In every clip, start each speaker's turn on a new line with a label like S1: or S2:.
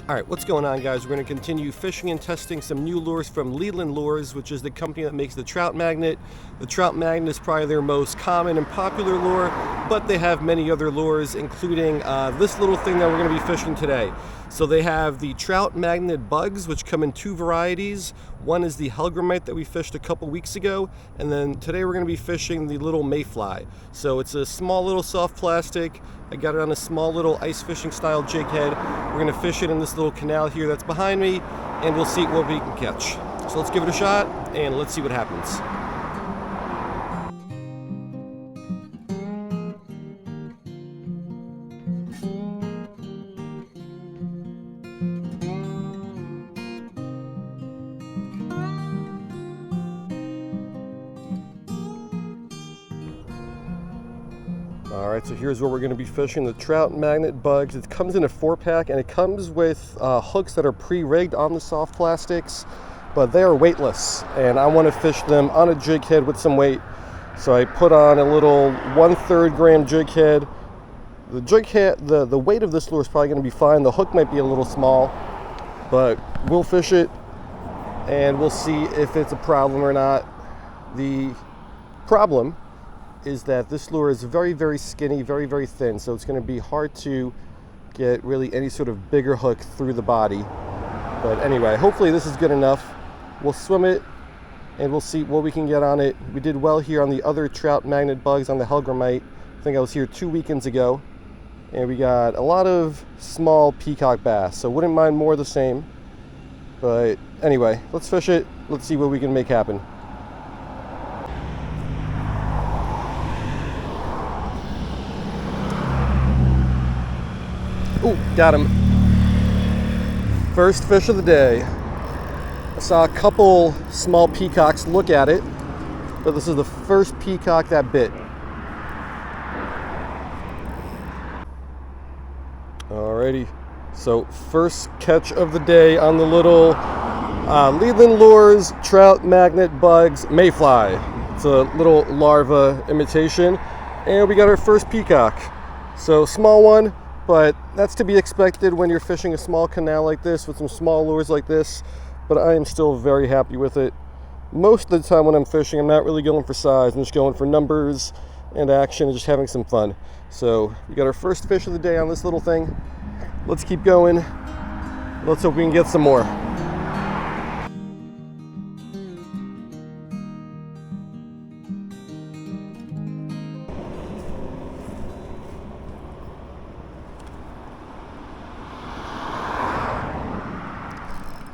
S1: Alright, what's going on, guys? We're going to continue fishing and testing some new lures from Leland Lures, which is the company that makes the Trout Magnet. The Trout Magnet is probably their most common and popular lure, but they have many other lures, including this little thing that we're going to be fishing today. So they have the Trout Magnet bugs, which come in two varieties. One is the Helgramite that we fished a couple weeks ago, and then today we're going to be fishing the little Mayfly. So it's a small little soft plastic. I got it on a small little ice fishing style jig head. We're going to fish it in this little canal here that's behind me, and we'll see what we can catch. So let's give it a shot, and let's see what happens. Alright, so here's where we're going to be fishing the Trout Magnet bugs. It comes in a 4-pack, and it comes with hooks that are pre-rigged on the soft plastics, but they are weightless, and I want to fish them on a jig head with some weight. So I put on a little 1/3 gram jig head. The jig head, the weight of this lure is probably going to be fine. The hook might be a little small, but we'll fish it, and we'll see if it's a problem or not. The problem is that this lure is very, very skinny, very, very thin, so it's going to be hard to get really any sort of bigger hook through the body. But anyway, hopefully this is good enough. We'll swim it and we'll see what we can get on it. We did well here on the other Trout Magnet bugs on the Helgramite. I think I was here 2 weekends ago, and we got a lot of small peacock bass, so wouldn't mind more of the same. But anyway, let's fish it. Let's see what we can make happen. Ooh, got him. First fish of the day. I saw a couple small peacocks look at it, but this is the first peacock that bit. Alrighty, so first catch of the day on the little Leland Lures Trout Magnet bugs Mayfly. It's a little larva imitation, and we got our first peacock. So small one, but that's to be expected when you're fishing a small canal like this with some small lures like this. But I am still very happy with it. Most of the time when I'm fishing, I'm not really going for size. I'm just going for numbers and action and just having some fun. So we got our first fish of the day on this little thing. Let's keep going. Let's hope we can get some more.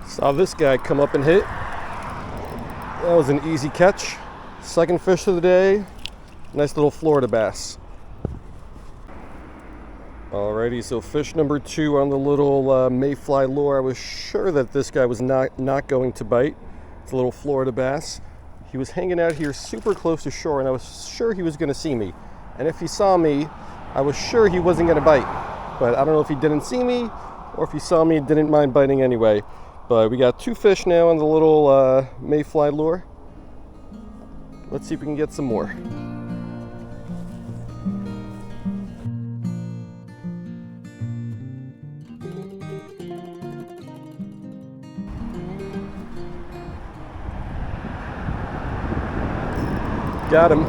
S1: Saw this guy come up and hit. That was an easy catch. Second fish of the day, nice little Florida bass. Alrighty, so fish number 2 on the little Mayfly lure. I was sure that this guy was not going to bite. It's a little Florida bass. He was hanging out here super close to shore, and I was sure he was going to see me. And if he saw me, I was sure he wasn't going to bite. But I don't know if he didn't see me or if he saw me and didn't mind biting anyway. But we got 2 fish now on the little Mayfly lure. Let's see if we can get some more. Got him.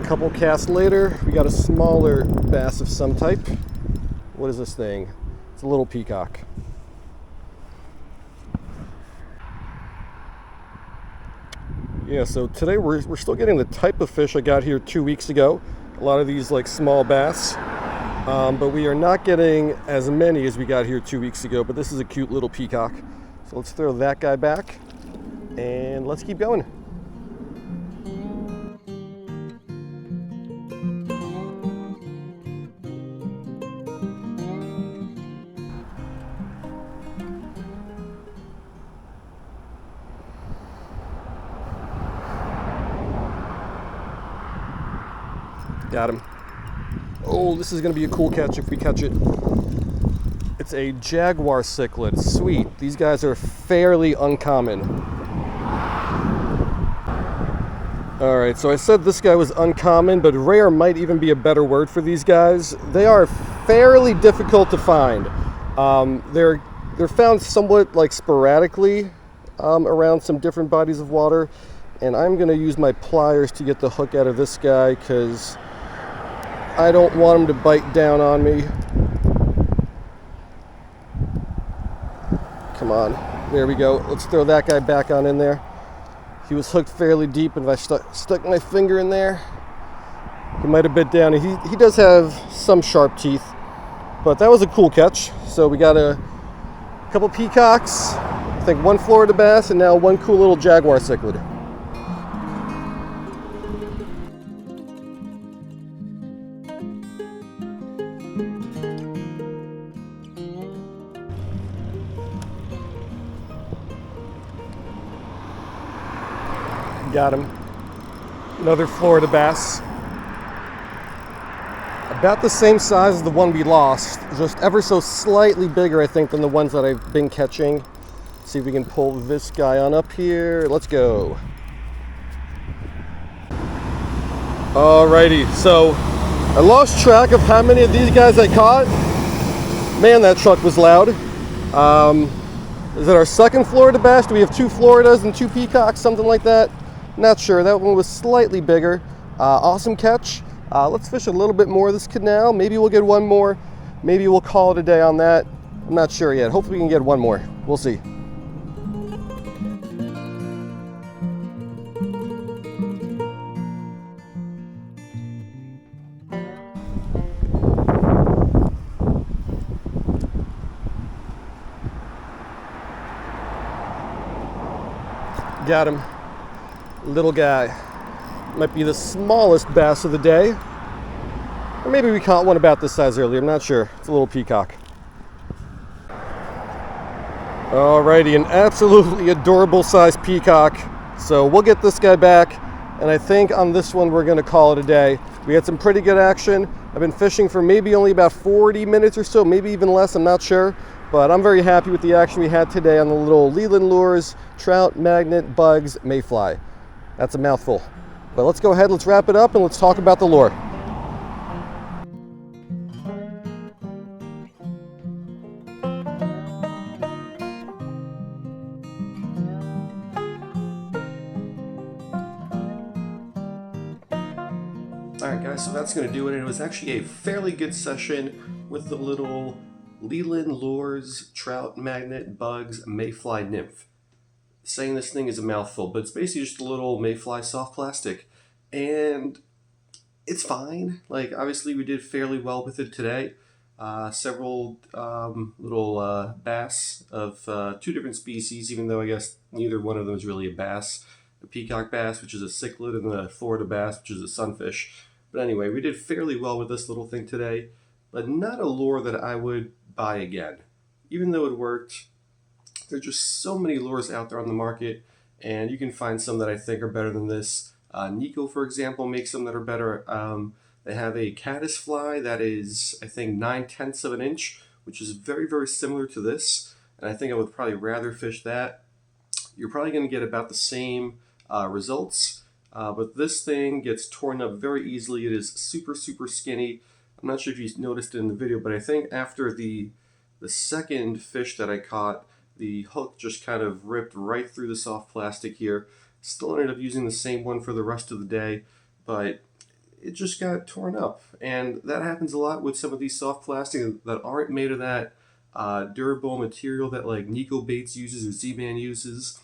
S1: A couple casts later, we got a smaller bass of some type. What is this thing? It's a little peacock. Yeah, so today we're still getting the type of fish I got here 2 weeks ago. A lot of these like small bass, but we are not getting as many as we got here 2 weeks ago. But this is a cute little peacock. So let's throw that guy back and let's keep going. Got him. Oh, this is going to be a cool catch if we catch it. It's a jaguar cichlid. Sweet. These guys are fairly uncommon. Alright, so I said this guy was uncommon, but rare might even be a better word for these guys. They are fairly difficult to find. They're found somewhat like sporadically around some different bodies of water, and I'm going to use my pliers to get the hook out of this guy because I don't want him to bite down on me. Come on, there we go. Let's throw that guy back on in there. He was hooked fairly deep, and if I stuck my finger in there, he might have bit down. He does have some sharp teeth, but that was a cool catch. So we got a couple peacocks, I think one Florida bass, and now one cool little jaguar cichlid. Got him. Another Florida bass. About the same size as the one we lost, just ever so slightly bigger, I think, than the ones that I've been catching. See if we can pull this guy on up here. Let's go. Alrighty, so I lost track of how many of these guys I caught. Man, that truck was loud. Is it our second Florida bass? Do we have two Floridas and two peacocks, something like that? Not sure. That one was slightly bigger. Awesome catch. Let's fish a little bit more of this canal. Maybe we'll get one more. Maybe we'll call it a day on that. I'm not sure yet. Hopefully we can get one more. We'll see. Got him. Little guy. Might be the smallest bass of the day. Or maybe we caught one about this size earlier. I'm not sure. It's a little peacock. Alrighty, an absolutely adorable sized peacock. So we'll get this guy back. And I think on this one we're going to call it a day. We had some pretty good action. I've been fishing for maybe only about 40 minutes or so, maybe even less, I'm not sure. But I'm very happy with the action we had today on the little Leland lures, trout, magnet, bugs, mayfly. That's a mouthful. But let's go ahead, let's wrap it up, and let's talk about the lure. Alright guys, so that's going to do it. It was actually a fairly good session with the little Leland lures, trout, magnet, bugs, mayfly, nymph. Saying this thing is a mouthful, but it's basically just a little mayfly soft plastic. And it's fine. Like, obviously we did fairly well with it today. Several little bass of two different species, even though I guess neither one of them is really a bass. A peacock bass, which is a cichlid, and the Florida bass, which is a sunfish. But anyway, we did fairly well with this little thing today, but not a lure that I would buy again. Even though it worked, there's just so many lures out there on the market, and you can find some that I think are better than this. Nico, for example, makes some that are better. They have a caddisfly that is, I think, 9/10 of an inch, which is very, very similar to this, and I think I would probably rather fish that. You're probably going to get about the same results, but this thing gets torn up very easily. It is super, super skinny. I'm not sure if you noticed it in the video, but I think after the second fish that I caught, the hook just kind of ripped right through the soft plastic here. Still ended up using the same one for the rest of the day, but it just got torn up. And that happens a lot with some of these soft plastic that aren't made of that durable material that like Nico Baits uses or Z-Man uses.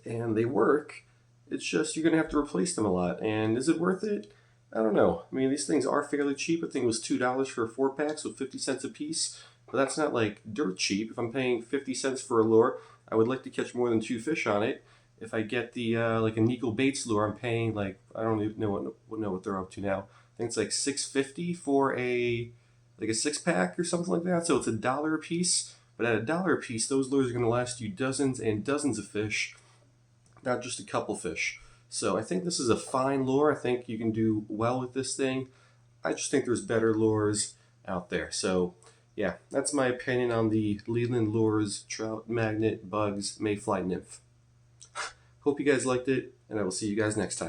S1: And they work. It's just you're going to have to replace them a lot. And is it worth it? I don't know. I mean, these things are fairly cheap. I think it was $2 for a 4-pack, so 50 cents a piece. But that's not like dirt cheap. If I'm paying 50 cents for a lure, I would like to catch more than 2 fish on it. If I get the like a Nico Baits lure, I'm paying like, I don't even know what they're up to now. I think it's like $6.50 for a 6-pack or something like that. So it's $1 a piece. But at $1 a piece, those lures are going to last you dozens and dozens of fish, not just a couple fish. So I think this is a fine lure. I think you can do well with this thing. I just think there's better lures out there. So yeah, that's my opinion on the Leland lures, trout, magnet, bugs, mayfly, nymph. Hope you guys liked it, and I will see you guys next time.